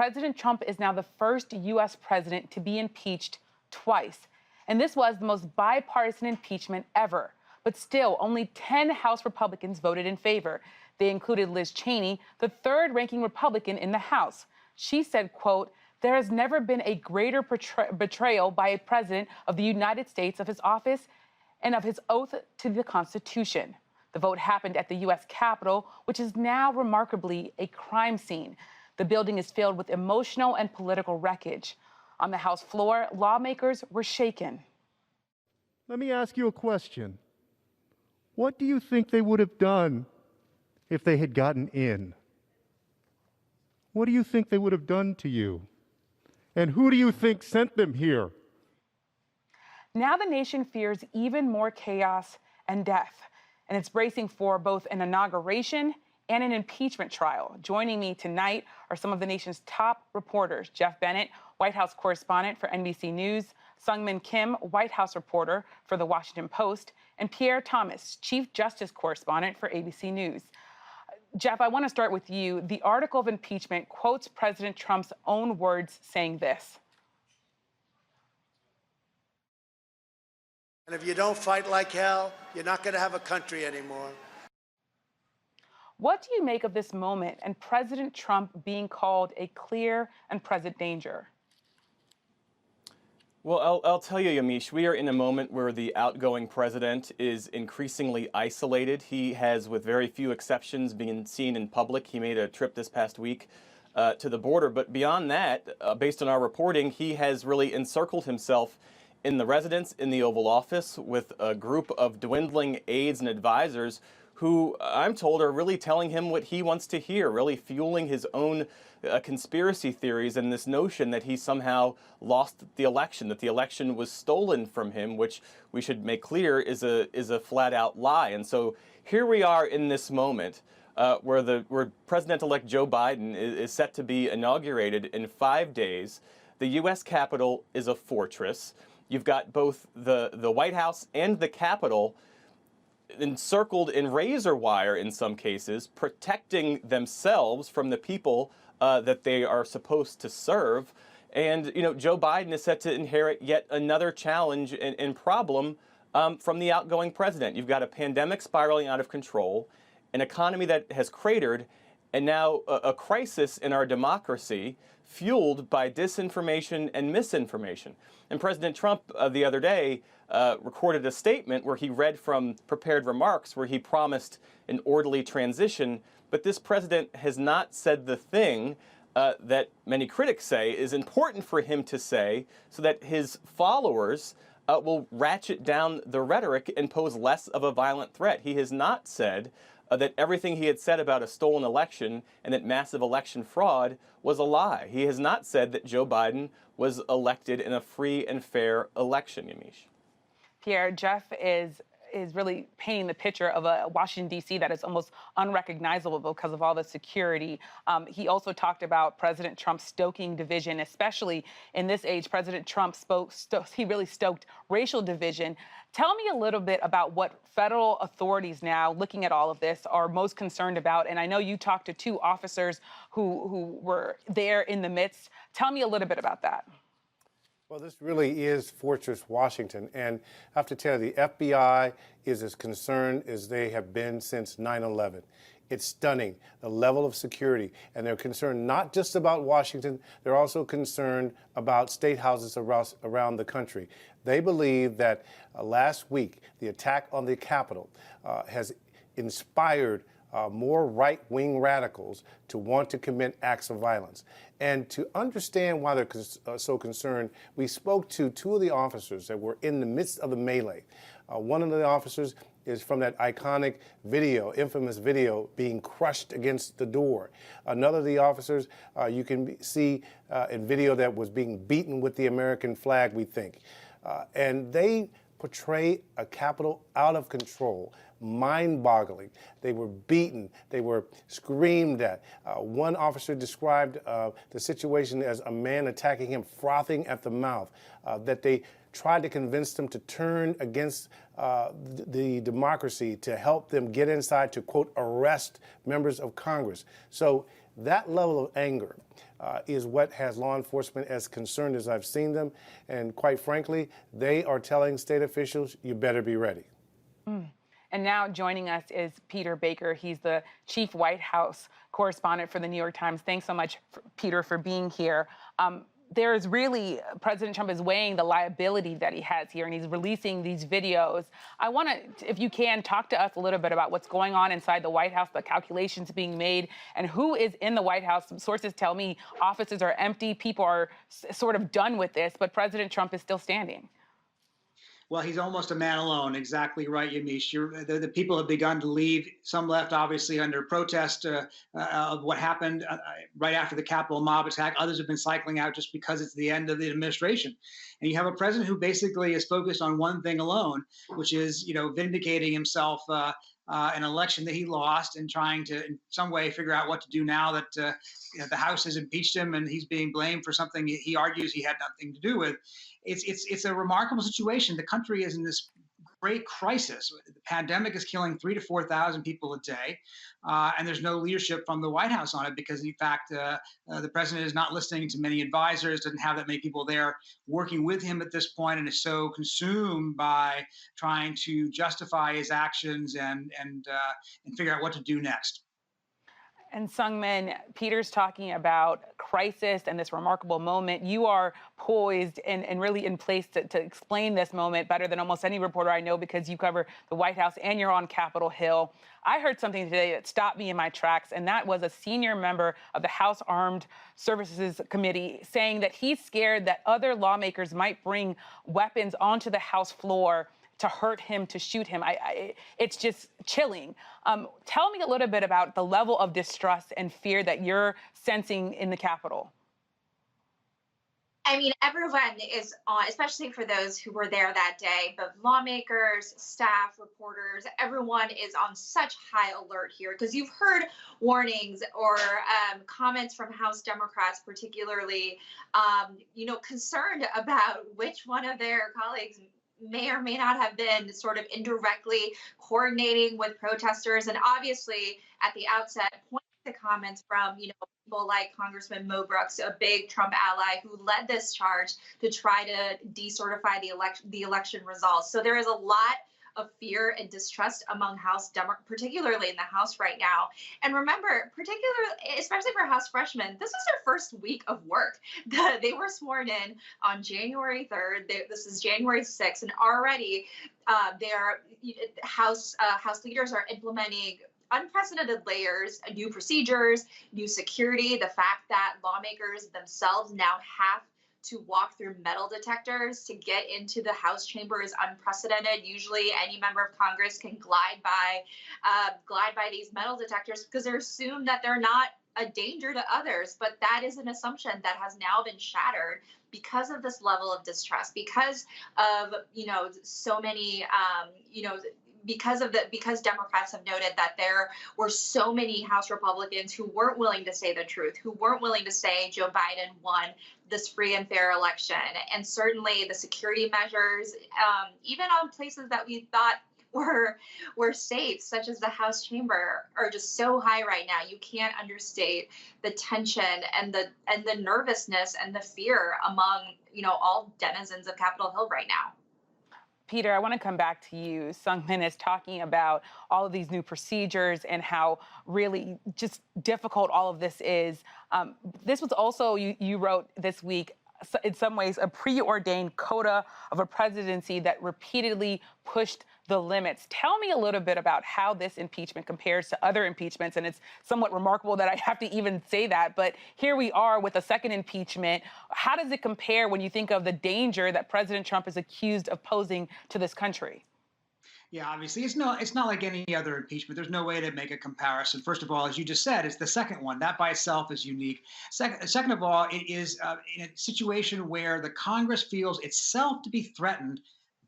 President Trump is now the first U.S. president to be impeached twice. And this was the most bipartisan impeachment ever. But still, only 10 House Republicans voted in favor. They included Liz Cheney, the third-ranking Republican in the House. She said, quote, "There has never been a greater betrayal by a president of the United States of his office and of his oath to the Constitution." The vote happened at the U.S. Capitol, which is now remarkably a crime scene. The building is filled with emotional and political wreckage. On the House floor, lawmakers were shaken. Let me ask you a question. What do you think they would have done if they had gotten in? What do you think they would have done to you? And who do you think sent them here? Now the nation fears even more chaos and death, and it's bracing for both an inauguration and an impeachment trial. Joining me tonight are some of the nation's top reporters: Geoff Bennett, White House correspondent for NBC News; Seung Kim, White House reporter for The Washington Post; and Pierre Thomas, Chief Justice correspondent for ABC News. Geoff, I want to start with you. The article of impeachment quotes President Trump's own words saying this. And if you don't fight like hell, you're not going to have a country anymore. What do you make of this moment and President Trump being called a clear and present danger? Well, I'll tell you, Yamiche, we are in a moment where the outgoing president is increasingly isolated. He has, with very few exceptions, been seen in public. He made a trip this past week to the border. But beyond that, based on our reporting, he has really encircled himself in the residence in the Oval Office with a group of dwindling aides and advisors who, I'm told, are really telling him what he wants to hear, really fueling his own conspiracy theories and this notion that he somehow lost the election, that the election was stolen from him, which we should make clear is a flat-out lie. And so here we are in this moment where President-elect Joe Biden is set to be inaugurated in 5 days. The U.S. Capitol is a fortress. You've got both the White House and the Capitol encircled in razor wire in some cases, protecting themselves from the people that they are supposed to serve. And, you know, Joe Biden is set to inherit yet another challenge and problem from the outgoing president. You've got a pandemic spiraling out of control, an economy that has cratered, and now a crisis in our democracy fueled by disinformation and misinformation. And President Trump the other day recorded a statement where he read from prepared remarks where he promised an orderly transition. But this president has not said the thing that many critics say is important for him to say so that his followers will ratchet down the rhetoric and pose less of a violent threat. He has not said that everything he had said about a stolen election and that massive election fraud was a lie. He has not said that Joe Biden was elected in a free and fair election, Yamiche. Pierre, Geoff is really painting the picture of a Washington, D.C. that is almost unrecognizable because of all the security. He also talked about President Trump stoking division, especially in this age. President Trump he really stoked racial division. Tell me a little bit about what federal authorities now, looking at all of this, are most concerned about. And I know you talked to two officers who were there in the midst. Tell me a little bit about that. Well, this really is Fortress Washington, and I have to tell you, the FBI is as concerned as they have been since 9/11. It's stunning, the level of security, and they're concerned not just about Washington, they're also concerned about state houses around the country. They believe that last week, the attack on the Capitol has inspired more right-wing radicals to want to commit acts of violence. And to understand why they're so concerned, we spoke to two of the officers that were in the midst of the melee. One of the officers is from that iconic video, infamous video, being crushed against the door. Another of the officers you can see in video that was being beaten with the American flag, we think. And they portray a Capitol out of control, mind-boggling. They were beaten. They were screamed at. One officer described the situation as a man attacking him, frothing at the mouth, that they tried to convince them to turn against the democracy to help them get inside to, quote, arrest members of Congress. So that level of anger is what has law enforcement as concerned as I've seen them. And quite frankly, they are telling state officials, you better be ready. And now joining us is Peter Baker. He's the chief White House correspondent for the New York Times. Thanks so much, Peter, for being here. There's really, President Trump is weighing the liability that he has here, and he's releasing these videos. I want to, if you can, talk to us a little bit about what's going on inside the White House, the calculations being made, and who is in the White House. Some sources tell me offices are empty, people are sort of done with this, but President Trump is still standing. Well, he's almost a man alone. Exactly right, Yamiche. The people have begun to leave. Some left, obviously, under protest of what happened right after the Capitol mob attack. Others have been cycling out just because it's the end of the administration. And you have a president who basically is focused on one thing alone, which is, vindicating himself an election that he lost and trying to, in some way, figure out what to do now that the House has impeached him and he's being blamed for something he argues he had nothing to do with. It's a remarkable situation. The country is in this great crisis. The pandemic is killing 3,000 to 4,000 people a day, and there's no leadership from the White House on it because, in fact, the president is not listening to many advisors, doesn't have that many people there working with him at this point, and is so consumed by trying to justify his actions and figure out what to do next. And Seung, Peter's talking about crisis and this remarkable moment. You are poised and really in place to explain this moment better than almost any reporter I know because you cover the White House and you're on Capitol Hill. I heard something today that stopped me in my tracks, and that was a senior member of the House Armed Services Committee saying that he's scared that other lawmakers might bring weapons onto the House floor to hurt him, to shoot him. It's just chilling. Tell me a little bit about the level of distrust and fear that you're sensing in the Capitol. I mean, everyone is on, especially for those who were there that day, but lawmakers, staff, reporters, everyone is on such high alert here because you've heard warnings or comments from House Democrats, particularly, concerned about which one of their colleagues may or may not have been sort of indirectly coordinating with protesters. And obviously, at the outset, pointing to comments from, people like Congressman Mo Brooks, a big Trump ally who led this charge to try to decertify the election results. So there is a lot of fear and distrust among particularly in the House right now. And remember, especially for House freshmen, this is their first week of work. They were sworn in on January 3rd. This is January 6th, and already House leaders are implementing unprecedented layers, new procedures, new security. The fact that lawmakers themselves now have to walk through metal detectors to get into the House chamber is unprecedented. Usually any member of Congress can glide by these metal detectors because they're assumed that they're not a danger to others. But that is an assumption that has now been shattered because of this level of distrust, because of, so many, because Democrats have noted that there were so many House Republicans who weren't willing to say the truth, who weren't willing to say Joe Biden won this free and fair election. And certainly the security measures, even on places that we thought were safe, such as the House chamber, are just so high right now. You can't understate the tension and the nervousness and the fear among, all denizens of Capitol Hill right now. Peter, I want to come back to you. Seung is talking about all of these new procedures and how really just difficult all of this is. This was also, you wrote this week, in some ways, a preordained coda of a presidency that repeatedly pushed the limits. Tell me a little bit about how this impeachment compares to other impeachments. And it's somewhat remarkable that I have to even say that. But here we are with a second impeachment. How does it compare when you think of the danger that President Trump is accused of posing to this country? Yeah, obviously, it's not like any other impeachment. There's no way to make a comparison. First of all, as you just said, it's the second one. That by itself is unique. Second of all, it is in a situation where the Congress feels itself to be threatened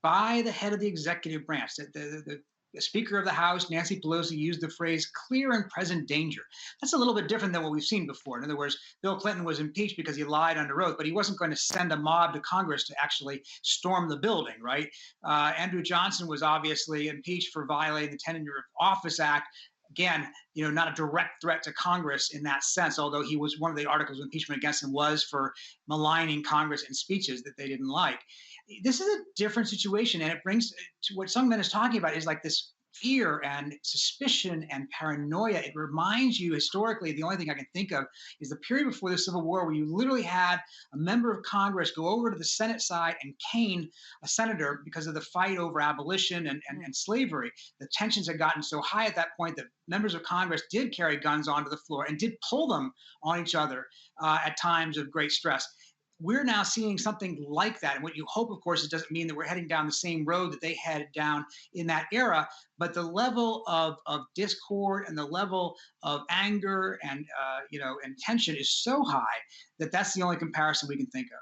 by the head of the executive branch. The Speaker of the House, Nancy Pelosi, used the phrase clear and present danger. That's a little bit different than what we've seen before. In other words, Bill Clinton was impeached because he lied under oath, but he wasn't going to send a mob to Congress to actually storm the building, right? Andrew Johnson was obviously impeached for violating the Tenure of Office Act, again, not a direct threat to Congress in that sense, although he was one of the articles of impeachment against him was for maligning Congress in speeches that they didn't like. This is a different situation, and it brings to what Seung is talking about is like this fear and suspicion and paranoia. It reminds you historically, the only thing I can think of is the period before the Civil War where you literally had a member of Congress go over to the Senate side and cane a senator because of the fight over abolition and slavery. The tensions had gotten so high at that point that members of Congress did carry guns onto the floor and did pull them on each other at times of great stress. We're now seeing something like that. And what you hope, of course, it doesn't mean that we're heading down the same road that they headed down in that era. But the level of discord and the level of anger and and tension is so high that that's the only comparison we can think of.